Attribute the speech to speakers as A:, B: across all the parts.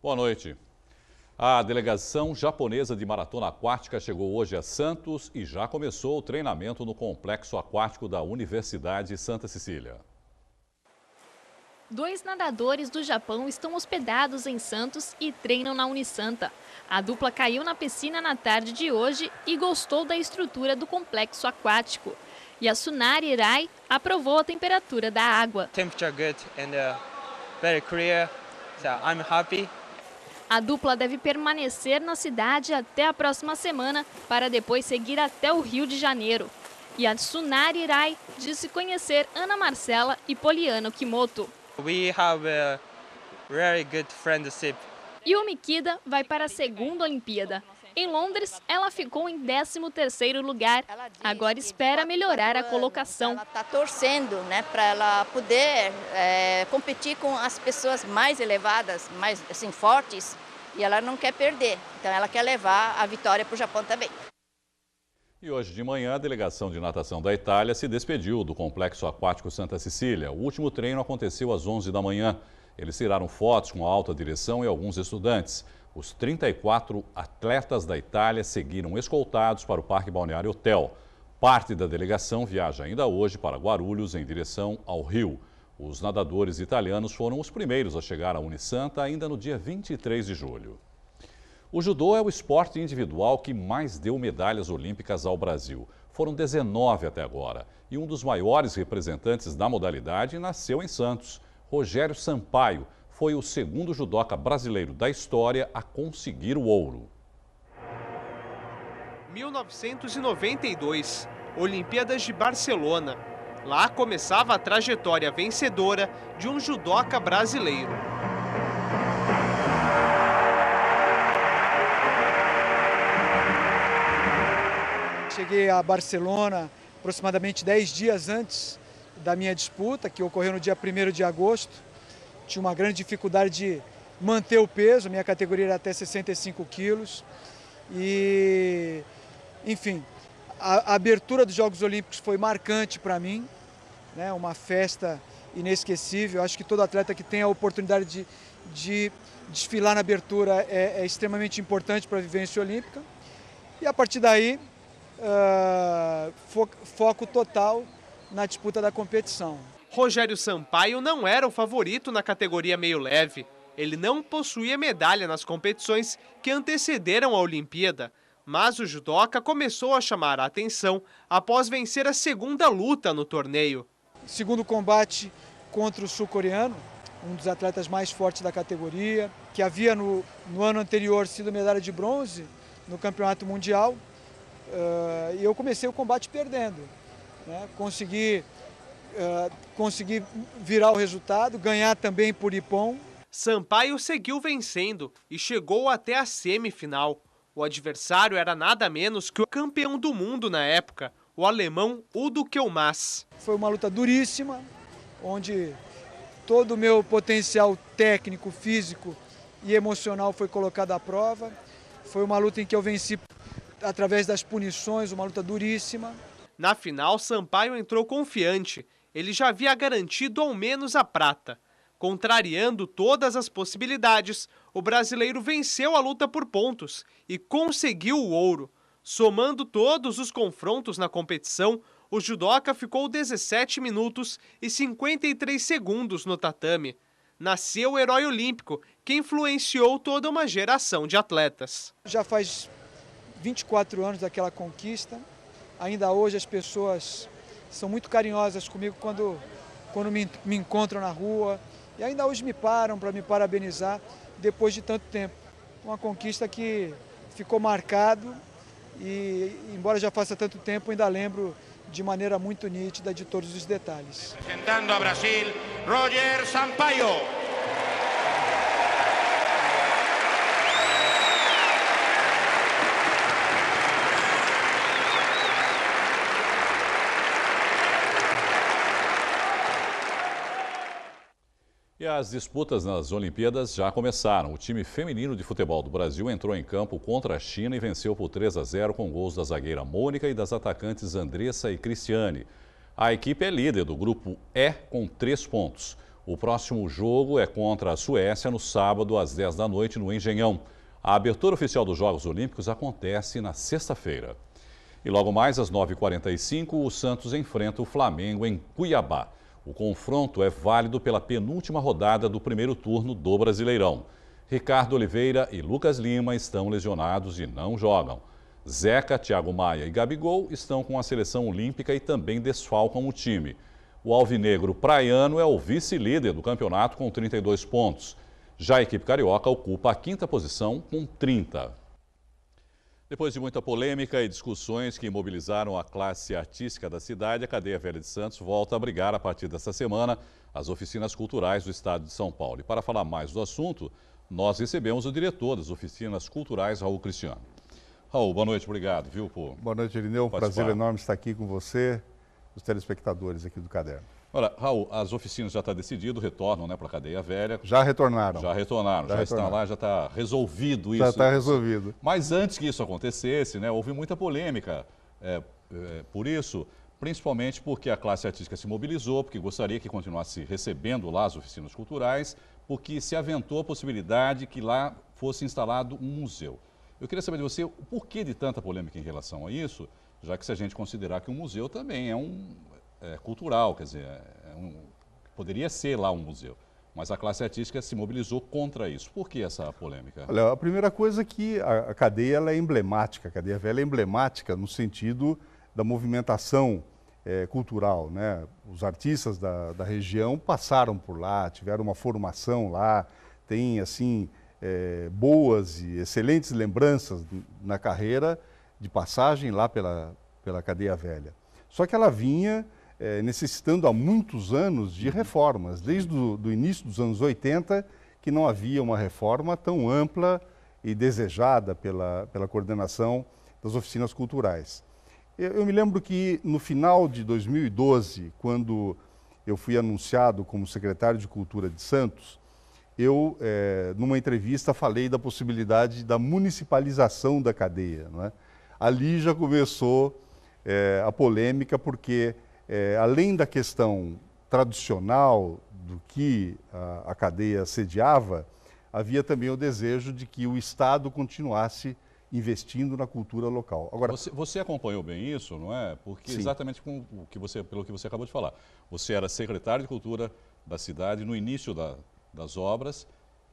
A: Boa noite. A delegação japonesa de maratona aquática chegou hoje a Santos e já começou o treinamento no complexo aquático da Universidade Santa Cecília.
B: 2 nadadores do Japão estão hospedados em Santos e treinam na Unisanta. A dupla caiu na piscina na tarde de hoje e gostou da estrutura do complexo aquático. Yasunari Hirai aprovou a temperatura da água.
C: Temperature good and very clear, so I'm happy.
B: A dupla deve permanecer na cidade até a próxima semana para depois seguir até o Rio de Janeiro. Yasunari Hirai disse conhecer Ana Marcela e Poliano Kimoto.
C: We have a very good friendship.
B: Yumi Kida vai para a segunda Olimpíada. Em Londres, ela ficou em 13º lugar. Agora espera melhorar a colocação.
D: Ela está torcendo, para ela poder competir com as pessoas mais elevadas, mais assim, fortes, e ela não quer perder. Então ela quer levar a vitória para o Japão também.
A: E hoje de manhã, a delegação de natação da Itália se despediu do Complexo Aquático Santa Cecília. O último treino aconteceu às 11 da manhã. Eles tiraram fotos com a alta direção e alguns estudantes. Os 34 atletas da Itália seguiram escoltados para o Parque Balneário Hotel. Parte da delegação viaja ainda hoje para Guarulhos, em direção ao Rio. Os nadadores italianos foram os primeiros a chegar à Unisanta ainda no dia 23 de julho. O judô é o esporte individual que mais deu medalhas olímpicas ao Brasil. Foram 19 até agora. E um dos maiores representantes da modalidade nasceu em Santos. Rogério Sampaio foi o segundo judoca brasileiro da história a conseguir o ouro.
E: 1992, Olimpíadas de Barcelona. Lá começava a trajetória vencedora de um judoca brasileiro.
F: Cheguei a Barcelona aproximadamente 10 dias antes da minha disputa, que ocorreu no dia 1º de agosto. Tinha uma grande dificuldade de manter o peso, minha categoria era até 65 quilos. E, enfim, a abertura dos Jogos Olímpicos foi marcante para mim, uma festa inesquecível. Acho que todo atleta que tem a oportunidade de desfilar na abertura é extremamente importante para a vivência olímpica. E a partir daí, foco total na disputa da competição.
E: Rogério Sampaio não era o favorito na categoria meio leve. Ele não possuía medalha nas competições que antecederam a Olimpíada. Mas o judoca começou a chamar a atenção após vencer a segunda luta no torneio.
F: Segundo combate contra o sul-coreano, um dos atletas mais fortes da categoria, que havia no ano anterior sido medalha de bronze no campeonato mundial. E eu comecei o combate perdendo. Consegui virar o resultado, ganhar também por ippon.
E: Sampaio seguiu vencendo e chegou até a semifinal. O adversário era nada menos que o campeão do mundo na época, o alemão Udo Kielmass.
F: Foi uma luta duríssima, onde todo o meu potencial técnico, físico e emocional foi colocado à prova. Foi uma luta em que eu venci através das punições, uma luta duríssima.
E: Na final, Sampaio entrou confiante. Ele já havia garantido ao menos a prata. Contrariando todas as possibilidades, o brasileiro venceu a luta por pontos e conseguiu o ouro. Somando todos os confrontos na competição, o judoca ficou 17 minutos e 53 segundos no tatame. Nasceu o herói olímpico, que influenciou toda uma geração de atletas.
F: Já faz 24 anos daquela conquista. Ainda hoje as pessoas são muito carinhosas comigo quando me encontram na rua. E ainda hoje me param para me parabenizar depois de tanto tempo. Uma conquista que ficou marcado e, embora já faça tanto tempo, ainda lembro de maneira muito nítida de todos os detalhes.
G: Representando a Brasil, Roger Sampaio.
A: E as disputas nas Olimpíadas já começaram. O time feminino de futebol do Brasil entrou em campo contra a China e venceu por 3-0 com gols da zagueira Mônica e das atacantes Andressa e Cristiane. A equipe é líder do grupo E com 3 pontos. O próximo jogo é contra a Suécia no sábado às 10 da noite no Engenhão. A abertura oficial dos Jogos Olímpicos acontece na sexta-feira. E logo mais às 9h45, o Santos enfrenta o Flamengo em Cuiabá. O confronto é válido pela penúltima rodada do primeiro turno do Brasileirão. Ricardo Oliveira e Lucas Lima estão lesionados e não jogam. Zeca, Thiago Maia e Gabigol estão com a seleção olímpica e também desfalcam o time. O alvinegro praiano é o vice-líder do campeonato com 32 pontos. Já a equipe carioca ocupa a quinta posição com 30. Depois de muita polêmica e discussões que imobilizaram a classe artística da cidade, a Cadeia Velha de Santos volta a abrigar a partir desta semana as oficinas culturais do estado de São Paulo. E para falar mais do assunto, nós recebemos o diretor das oficinas culturais, Raul Cristiano. Raul, boa noite, obrigado, viu, por
H: Boa noite, Irineu. Um prazer enorme estar aqui com você, os telespectadores aqui do Caderno.
A: Olha, Raul, as oficinas já está decidido, retornam, né, para a Cadeia Velha.
H: Já retornaram.
A: Já retornaram, já está lá, já está resolvido isso.
H: Já está resolvido.
A: Mas antes que isso acontecesse, né, houve muita polêmica por isso, principalmente porque a classe artística se mobilizou, porque gostaria que continuasse recebendo lá as oficinas culturais, porque se aventou a possibilidade que lá fosse instalado um museu. Eu queria saber de você o porquê de tanta polêmica em relação a isso, já que se a gente considerar que um museu também é cultural, quer dizer, poderia ser lá um museu, mas a classe artística se mobilizou contra isso. Por que essa polêmica?
H: Olha, a primeira coisa é que a cadeia ela é emblemática, a Cadeia Velha é emblemática no sentido da movimentação cultural, né? Os artistas da região passaram por lá, tiveram uma formação lá, tem assim boas e excelentes lembranças na carreira de passagem lá pela Cadeia Velha. Só que ela vinha necessitando há muitos anos de reformas, desde o início dos anos 80, que não havia uma reforma tão ampla e desejada pela coordenação das oficinas culturais. Eu me lembro que no final de 2012, quando eu fui anunciado como secretário de Cultura de Santos, eu, numa entrevista, falei da possibilidade da municipalização da cadeia, não é? Ali já começou a polêmica, porque além da questão tradicional do que a cadeia sediava, havia também o desejo de que o Estado continuasse investindo na cultura local.
A: Agora, você acompanhou bem isso, não é? Porque
H: sim,
A: exatamente pelo que você acabou de falar. Você era secretário de Cultura da cidade no início das obras,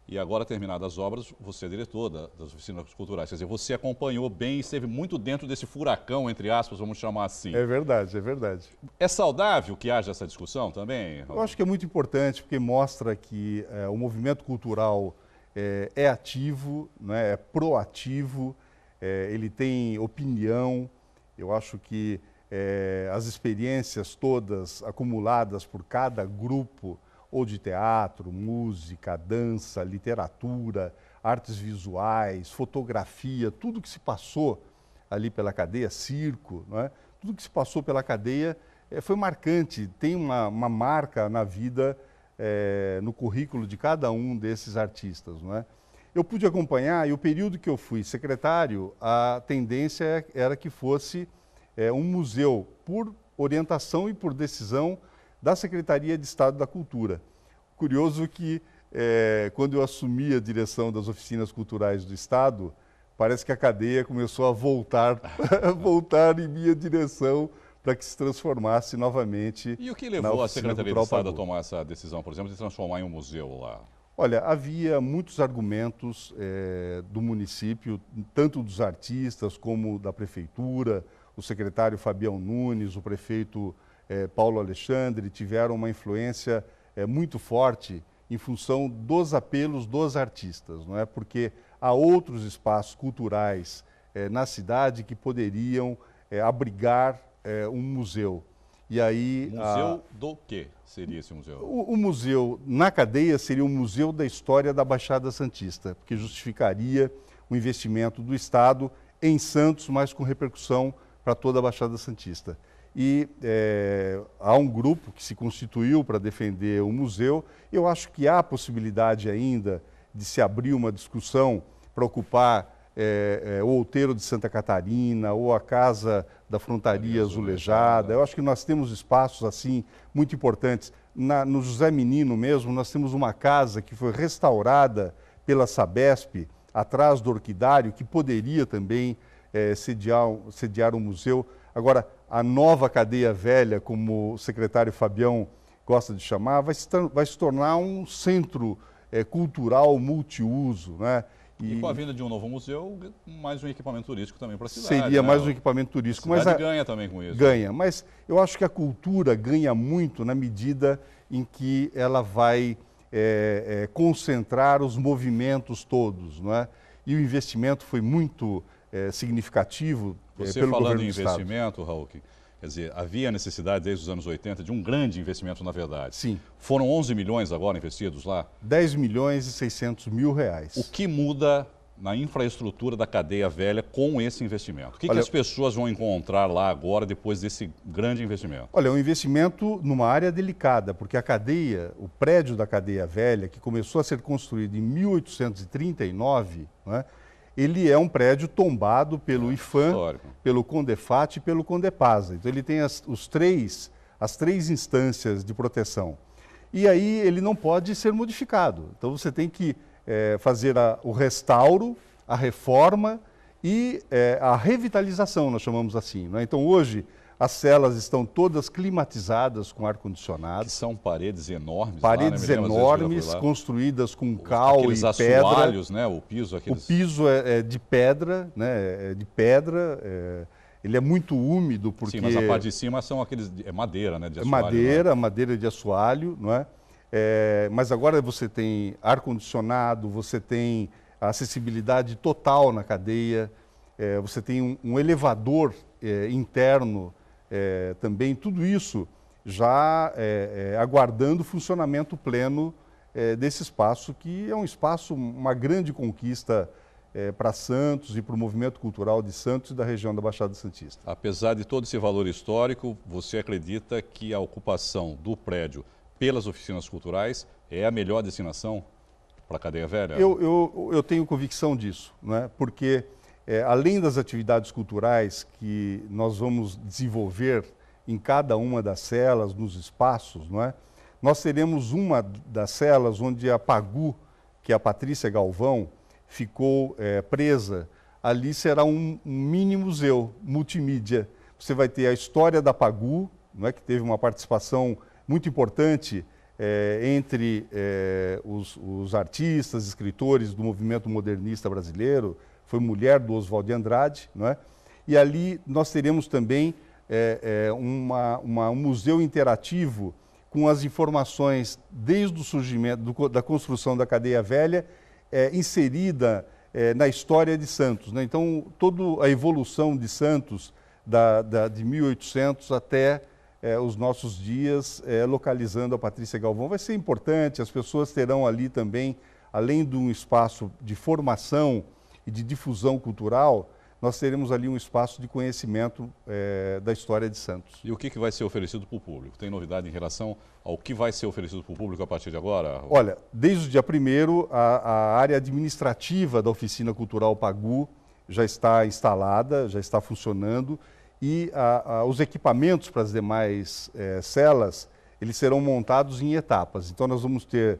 A: e agora, terminadas as obras, você é diretor das oficinas culturais. Quer dizer, você acompanhou bem e esteve muito dentro desse furacão, entre aspas, vamos chamar assim.
H: É verdade, é verdade.
A: É saudável que haja essa discussão também?
H: Eu acho que é muito importante, porque mostra que o movimento cultural é ativo, né, é proativo, ele tem opinião. Eu acho que as experiências todas acumuladas por cada grupo, ou de teatro, música, dança, literatura, artes visuais, fotografia, tudo que se passou ali pela cadeia, circo, não é? Tudo que se passou pela cadeia foi marcante, tem uma marca na vida, no currículo de cada um desses artistas, não é? Eu pude acompanhar, e o período que eu fui secretário, a tendência era que fosse um museu, por orientação e por decisão da Secretaria de Estado da Cultura. Curioso que, quando eu assumi a direção das oficinas culturais do Estado, parece que a cadeia começou a voltar em minha direção para que se transformasse novamente.
A: E o que levou a Secretaria de Estado a tomar essa decisão, por exemplo, de transformar em um museu lá?
H: Olha, havia muitos argumentos do município, tanto dos artistas como da prefeitura. O secretário Fabião Nunes, o prefeito Paulo Alexandre, tiveram uma influência muito forte em função dos apelos dos artistas, não é? Porque há outros espaços culturais na cidade que poderiam abrigar um museu. E aí,
A: museu do quê seria esse museu?
H: O museu na cadeia seria o Museu da História da Baixada Santista, porque justificaria o investimento do Estado em Santos, mas com repercussão para toda a Baixada Santista. E há um grupo que se constituiu para defender o museu. Eu acho que há possibilidade ainda de se abrir uma discussão para ocupar o Outeiro de Santa Catarina ou a Casa da Frontaria Azulejada. Eu acho que nós temos espaços assim muito importantes. no José Menino mesmo, nós temos uma casa que foi restaurada pela Sabesp, atrás do Orquidário, que poderia também sediar um museu. Agora, a nova cadeia velha, como o secretário Fabião gosta de chamar, vai se tornar um centro cultural multiuso, né?
A: E com a vinda de um novo museu, mais um equipamento turístico também para a cidade.
H: Seria, né? Mais um equipamento turístico.
A: A cidade ganha também com isso.
H: Ganha, mas eu acho que a cultura ganha muito na medida em que ela vai concentrar os movimentos todos, não é? E o investimento foi muito significativo pelo governo do Estado.
A: Você falando em investimento, Raul, quer dizer, havia necessidade desde os anos 80 de um grande investimento na verdade.
H: Sim.
A: Foram 11 milhões agora investidos lá?
H: 10 milhões e 600 mil reais.
A: O que muda na infraestrutura da cadeia velha com esse investimento? O que as pessoas vão encontrar lá agora depois desse grande investimento?
H: Olha, é um investimento numa área delicada, porque a cadeia, o prédio da cadeia velha, que começou a ser construído em 1839, né, ele é um prédio tombado pelo IPHAN,
A: histórico,
H: pelo CONDEFAT e pelo CONDEPASA. Então ele tem as três instâncias de proteção. E aí ele não pode ser modificado. Então você tem que fazer o restauro, a reforma e a revitalização, nós chamamos assim, né? Então hoje as celas estão todas climatizadas com ar-condicionado.
A: Que são paredes enormes.
H: Paredes enormes, construídas com cal e pedra.
A: Assoalhos, né? O piso,
H: O piso é de pedra, né? É de pedra. Ele é muito úmido porque...
A: Sim, mas a parte de cima são aqueles... É madeira, né? De assoalho,
H: madeira,
A: né?
H: Madeira de assoalho, não é? Mas agora você tem ar-condicionado, você tem acessibilidade total na cadeia, você tem um elevador interno também, tudo isso já aguardando o funcionamento pleno desse espaço, que é um espaço, uma grande conquista para Santos e para o movimento cultural de Santos e da região da Baixada Santista.
A: Apesar de todo esse valor histórico, você acredita que a ocupação do prédio pelas oficinas culturais é a melhor destinação para a cadeia velha?
H: Eu tenho convicção disso, né? Porque além das atividades culturais que nós vamos desenvolver em cada uma das celas, nos espaços, não é? Nós teremos uma das celas onde a Pagu, que é a Patrícia Galvão, ficou presa. Ali será um mini museu multimídia. Você vai ter a história da Pagu, não é? Que teve uma participação muito importante entre os artistas, escritores do movimento modernista brasileiro, foi mulher do Oswald de Andrade, não é? E ali nós teremos também um museu interativo com as informações desde o surgimento, da construção da cadeia velha, inserida na história de Santos, né? Então, toda a evolução de Santos, de 1800 até os nossos dias, localizando a Patrícia Galvão, vai ser importante. As pessoas terão ali também, além de um espaço de formação e de difusão cultural, nós teremos ali um espaço de conhecimento da história de Santos.
A: E o que vai ser oferecido para o público? Tem novidade em relação ao que vai ser oferecido para o público a partir de agora?
H: Olha, desde o dia 1º, a área administrativa da Oficina Cultural Pagu já está instalada, já está funcionando, e os equipamentos para as demais celas, eles serão montados em etapas. Então nós vamos ter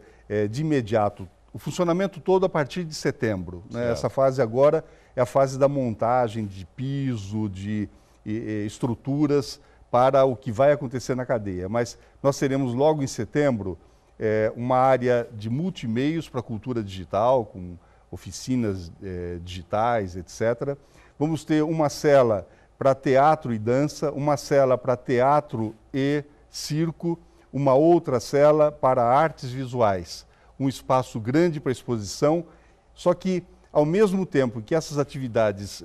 H: de imediato o funcionamento todo a partir de setembro, né? Essa fase agora é a fase da montagem de piso, de estruturas para o que vai acontecer na cadeia. Mas nós teremos logo em setembro uma área de multimeios para a cultura digital, com oficinas digitais, etc. Vamos ter uma cela para teatro e dança, uma cela para teatro e circo, uma outra cela para artes visuais. Um espaço grande para exposição, só que, ao mesmo tempo que essas atividades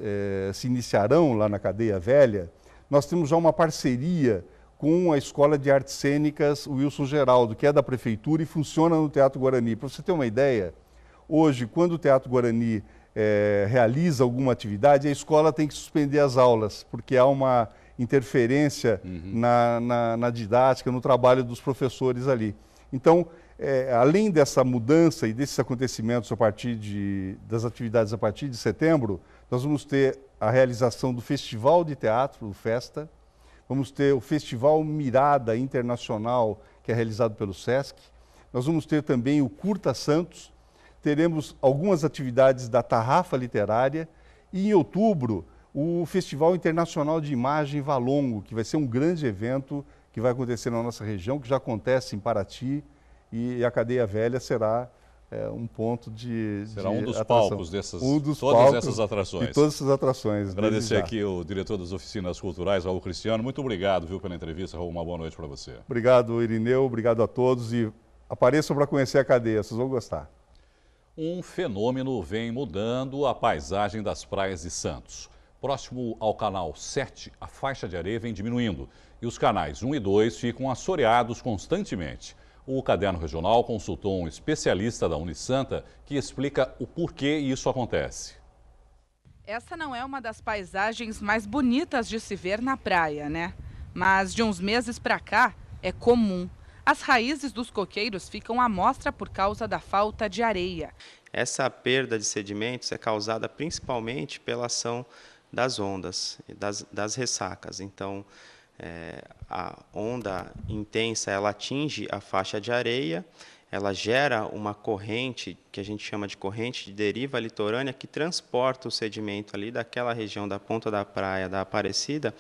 H: se iniciarão lá na cadeia velha, nós temos já uma parceria com a Escola de Artes Cênicas Wilson Geraldo, que é da Prefeitura e funciona no Teatro Guarani. Para você ter uma ideia, hoje, quando o Teatro Guarani realiza alguma atividade, a escola tem que suspender as aulas, porque há uma interferência na didática, no trabalho dos professores ali. Então, além dessa mudança e desses acontecimentos das atividades a partir de setembro, nós vamos ter a realização do Festival de Teatro, o Festa, vamos ter o Festival Mirada Internacional, que é realizado pelo SESC. Nós vamos ter também o Curta Santos, teremos algumas atividades da Tarrafa Literária e em outubro o Festival Internacional de Imagem Valongo, que vai ser um grande evento que vai acontecer na nossa região, que já acontece em Paraty, e a Cadeia Velha será um ponto de
A: Será um dos
H: atração.
A: palcos dessas,
H: todas
A: palcos essas atrações.
H: E todas essas atrações.
A: Agradecer aqui o diretor das Oficinas Culturais, Raul Cristiano. Muito obrigado, viu, pela entrevista, Raul. Uma boa noite para você.
H: Obrigado, Irineu. Obrigado a todos e apareçam para conhecer a cadeia, vocês vão gostar.
A: Um fenômeno vem mudando a paisagem das praias de Santos. Próximo ao canal 7, a faixa de areia vem diminuindo e os canais 1 e 2 ficam assoreados constantemente. O Caderno Regional consultou um especialista da Unisanta que explica o porquê isso acontece.
I: Essa não é uma das paisagens mais bonitas de se ver na praia, né? Mas de uns meses para cá é comum. As raízes dos coqueiros ficam à mostra por causa da falta de areia.
J: Essa perda de sedimentos é causada principalmente pela ação das ondas, das ressacas. Então, a onda intensa ela atinge a faixa de areia, ela gera uma corrente, que a gente chama de corrente de deriva litorânea, que transporta o sedimento ali daquela região da ponta da praia da Aparecida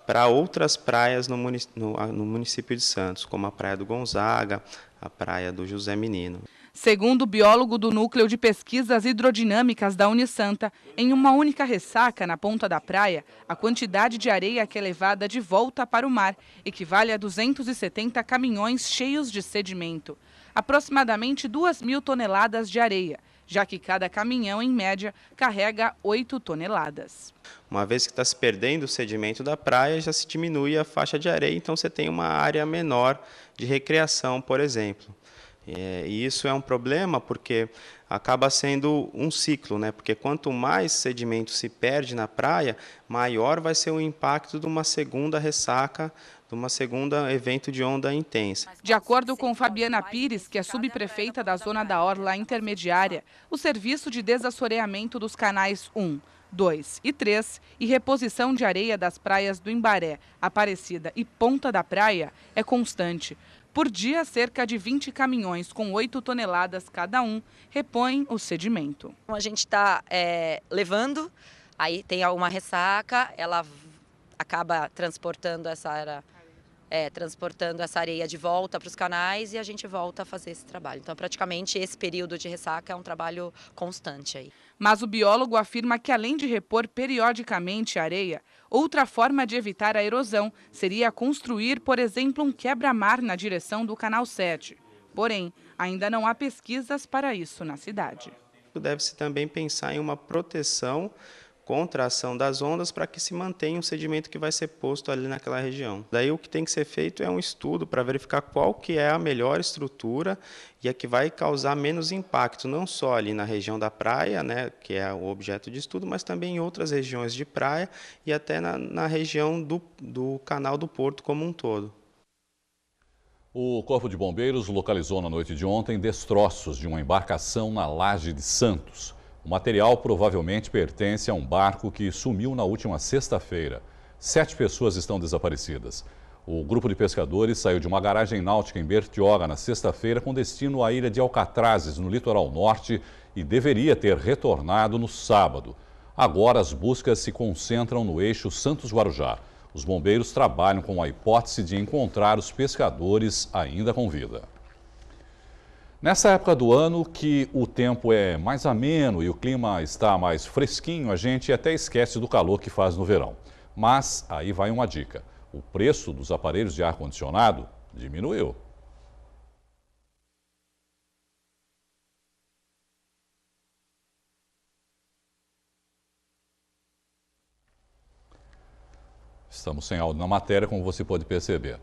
J: para outras praias no município de Santos, como a Praia do Gonzaga, a Praia do José Menino.
I: Segundo o biólogo do Núcleo de Pesquisas Hidrodinâmicas da Unisanta, em uma única ressaca na ponta da praia, a quantidade de areia que é levada de volta para o mar equivale a 270 caminhões cheios de sedimento. Aproximadamente 2.000 toneladas de areia, já que cada caminhão, em média, carrega 8 toneladas.
J: Uma vez que está se perdendo o sedimento da praia, já se diminui a faixa de areia, então você tem uma área menor de recreação, por exemplo. E isso é um problema porque acaba sendo um ciclo, né? Porque quanto mais sedimento se perde na praia, maior vai ser o impacto de uma segunda ressaca, de uma segunda evento de onda intensa.
I: De acordo com Fabiana Pires, que é subprefeita da Zona da Orla Intermediária, o serviço de desassoreamento dos canais 1, 2 e 3 e reposição de areia das praias do Imbaré, Aparecida e Ponta da Praia é constante. Por dia, cerca de 20 caminhões com 8 toneladas cada um repõem o sedimento.
K: A gente está levando, aí tem uma ressaca, ela acaba transportando essa areia de volta para os canais e a gente volta a fazer esse trabalho. Então, praticamente, esse período de ressaca é um trabalho constante aí.
I: Mas o biólogo afirma que, além de repor periodicamente a areia, outra forma de evitar a erosão seria construir, por exemplo, um quebra-mar na direção do Canal 7. Porém, ainda não há pesquisas para isso na cidade.
J: Deve-se também pensar em uma proteção contra a ação das ondas para que se mantenha o sedimento que vai ser posto ali naquela região. Daí o que tem que ser feito é um estudo para verificar qual que é a melhor estrutura e a que vai causar menos impacto, não só ali na região da praia, né, que é o objeto de estudo, mas também em outras regiões de praia e até na região do Canal do Porto como um todo.
A: O Corpo de Bombeiros localizou na noite de ontem destroços de uma embarcação na Laje de Santos. O material provavelmente pertence a um barco que sumiu na última sexta-feira. 7 pessoas estão desaparecidas. O grupo de pescadores saiu de uma garagem náutica em Bertioga na sexta-feira com destino à ilha de Alcatrazes, no litoral norte, e deveria ter retornado no sábado. Agora as buscas se concentram no eixo Santos-Guarujá. Os bombeiros trabalham com a hipótese de encontrar os pescadores ainda com vida. Nessa época do ano que o tempo é mais ameno e o clima está mais fresquinho, a gente até esquece do calor que faz no verão. Mas aí vai uma dica: o preço dos aparelhos de ar-condicionado diminuiu. Estamos sem áudio na matéria, como você pode perceber.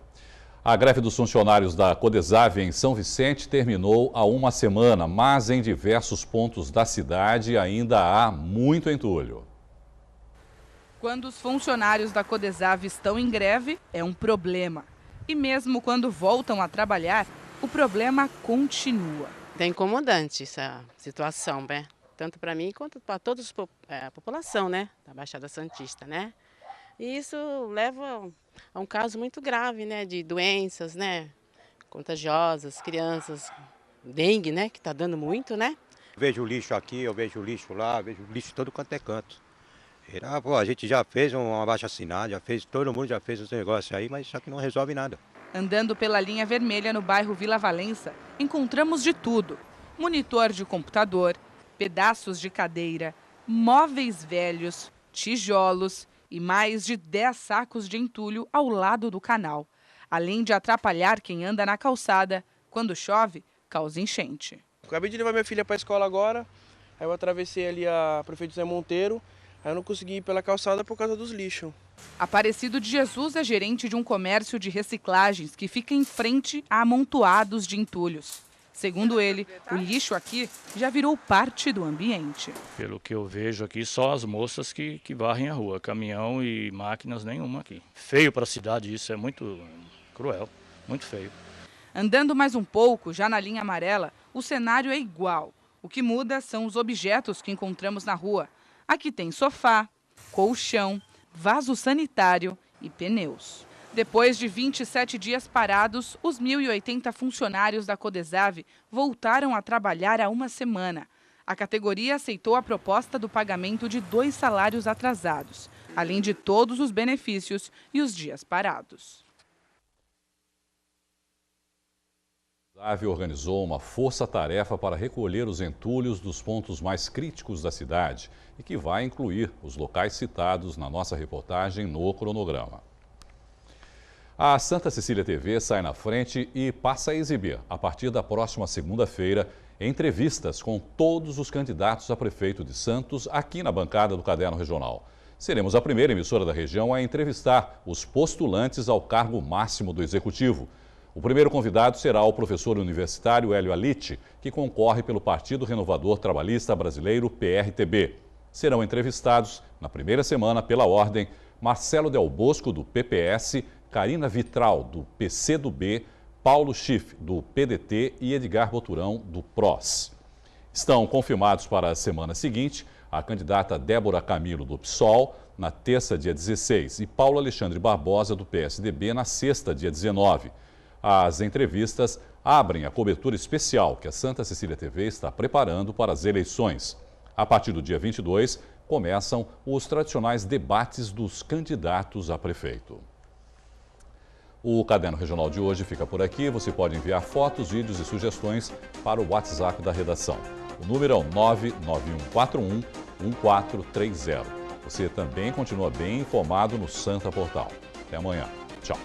A: A greve dos funcionários da Codesave em São Vicente terminou há uma semana, mas em diversos pontos da cidade ainda há muito entulho.
I: Quando os funcionários da Codesave estão em greve, é um problema. E mesmo quando voltam a trabalhar, o problema continua.
L: É incomodante essa situação, né? Tanto para mim quanto para toda a população, né? Da Baixada Santista, né? E isso leva a um caso muito grave, né, de doenças, né, contagiosas, crianças, dengue, né, que está dando muito, né?
M: Vejo lixo aqui, eu vejo lixo lá, vejo lixo todo quanto é canto. A gente já fez um abaixo-assinado, todo mundo já fez os negócios aí, mas só que não resolve nada.
I: Andando pela linha vermelha no bairro Vila Valença, encontramos de tudo: monitor de computador, pedaços de cadeira, móveis velhos, tijolos e mais de 10 sacos de entulho ao lado do canal. Além de atrapalhar quem anda na calçada, quando chove, causa enchente.
N: Acabei de levar minha filha para a escola agora, aí eu atravessei ali a Prefeito Zé Monteiro, aí eu não consegui ir pela calçada por causa dos lixos.
I: Aparecido de Jesus é gerente de um comércio de reciclagens que fica em frente a amontoados de entulhos. Segundo ele, o lixo aqui já virou parte do ambiente.
O: Pelo que eu vejo aqui, só as moças que varrem a rua, caminhão e máquinas nenhuma aqui. Feio para a cidade isso, é muito cruel, muito feio.
I: Andando mais um pouco, já na linha amarela, o cenário é igual. O que muda são os objetos que encontramos na rua. Aqui tem sofá, colchão, vaso sanitário e pneus. Depois de 27 dias parados, os 1.080 funcionários da Codesave voltaram a trabalhar há uma semana. A categoria aceitou a proposta do pagamento de 2 salários atrasados, além de todos os benefícios e os dias parados.
A: A Codesave organizou uma força-tarefa para recolher os entulhos dos pontos mais críticos da cidade e que vai incluir os locais citados na nossa reportagem no cronograma. A Santa Cecília TV sai na frente e passa a exibir, a partir da próxima segunda-feira, entrevistas com todos os candidatos a prefeito de Santos aqui na bancada do Caderno Regional. Seremos a primeira emissora da região a entrevistar os postulantes ao cargo máximo do Executivo. O primeiro convidado será o professor universitário Hélio Alite, que concorre pelo Partido Renovador Trabalhista Brasileiro, PRTB. Serão entrevistados, na primeira semana, pela ordem, Marcelo Del Bosco, do PPS, Karina Vitral, do PCdoB, Paulo Schiff, do PDT e Edgar Boturão, do PROS. Estão confirmados para a semana seguinte a candidata Débora Camilo, do PSOL, na terça, dia 16, e Paulo Alexandre Barbosa, do PSDB, na sexta, dia 19. As entrevistas abrem a cobertura especial que a Santa Cecília TV está preparando para as eleições. A partir do dia 22, começam os tradicionais debates dos candidatos a prefeito. O Caderno Regional de hoje fica por aqui. Você pode enviar fotos, vídeos e sugestões para o WhatsApp da redação. O número é o 991411430. Você também continua bem informado no Santa Portal. Até amanhã. Tchau.